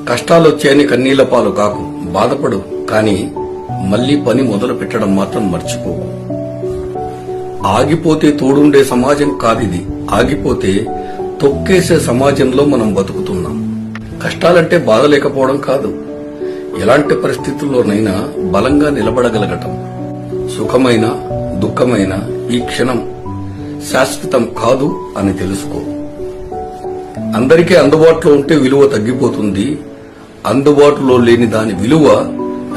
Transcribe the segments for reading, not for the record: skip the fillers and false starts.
కష్టాలొచ్చాయని కన్నీళ్ల పాలు కాకు, బాధపడు, కానీ మళ్లీ పని మొదలు పెట్టడం మాత్రం మర్చిపోకు. ఆగిపోతే తోడుండే సమాజం కాదిది, ఆగిపోతే తొక్కేసే సమాజంలో మనం బతుకుతున్నాం. కష్టాలంటే బాధ లేకపోవడం కాదు, ఎలాంటి పరిస్థితుల్లోనైనా బలంగా నిలబడగలగటం. సుఖమైన దుఃఖమైన ఈ క్షణం శాశ్వతం కాదు అని తెలుసుకో. అందరికీ అందుబాటులో ఉంటే విలువ తగ్గిపోతుంది, అందుబాటులో లేని దాని విలువ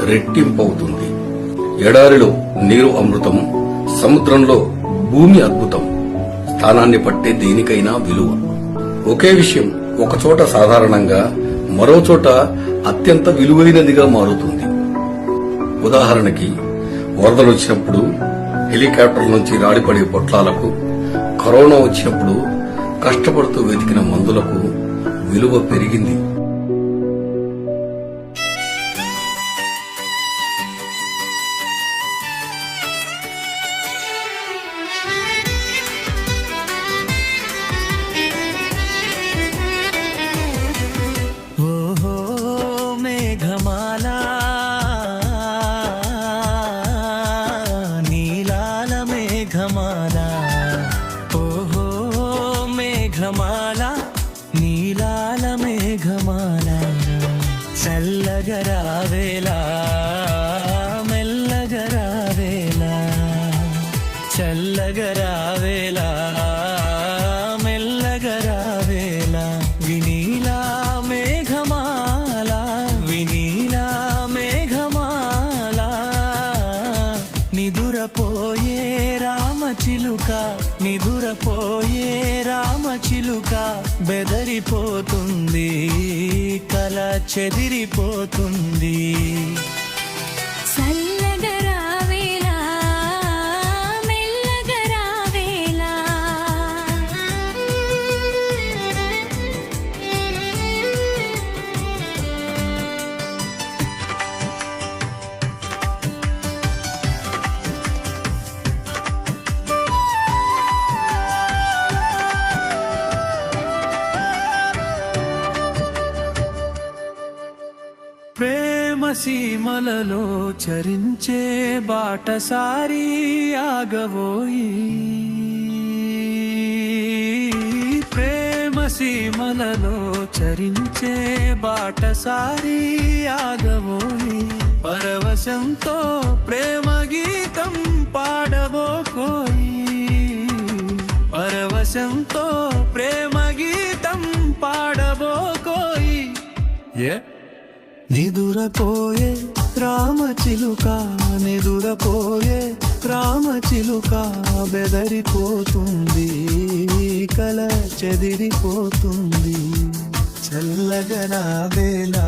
రెట్టింపవుతుంది. ఎడారిలో నీరు అమృతం, సముద్రంలో భూమి అద్భుతం. స్థానాన్ని పట్టే దేనికైనా విలువ. ఒకే విషయం ఒకచోట సాధారణంగా, మరో చోట అత్యంత విలువైనదిగా మారుతుంది. ఉదాహరణకి, వరదలు వచ్చినప్పుడు హెలికాప్టర్ నుంచి రాడిపడే పొట్లాలకు, కరోనా వచ్చినప్పుడు కష్టపడుతూ వెతికిన మందులకు విలువ పెరిగింది. ఓహో మేఘమాలా, నీలాల మేఘమాలా, ఓహో మేఘమాలా, నీలాల మేఘమాలా, చల్లగరావేలా మెల్లగరావేలా, చల్లగరావేలా మెల్లగరావేలా, వినీలా మేఘమాల, వినీలా మేఘమాల, నిదురపోయే రామచిలుక, నిదురపోయే రామచిలుక, బెదరిపోతుంది, కల చెదిరిపోతుంది. చల్లగరావేలా మెల్లగరావేలా, ప్రేమ సీమలలో చరించే బాటసారి ఆగబోయి, ప్రేమ సీమలలో చరించే బాటసారి ఆగబోయి, పరవశంతో ప్రేమ గీతం పాడబోకోయి, పరవశంతో ప్రేమ గీతం పాడబోకోయి. నిదురపోయే రామచిలుక, నిదురపోయే రామచిలుక, బెదరిపోతుంది, కల చెదిరిపోతుంది. చల్లగరావేలా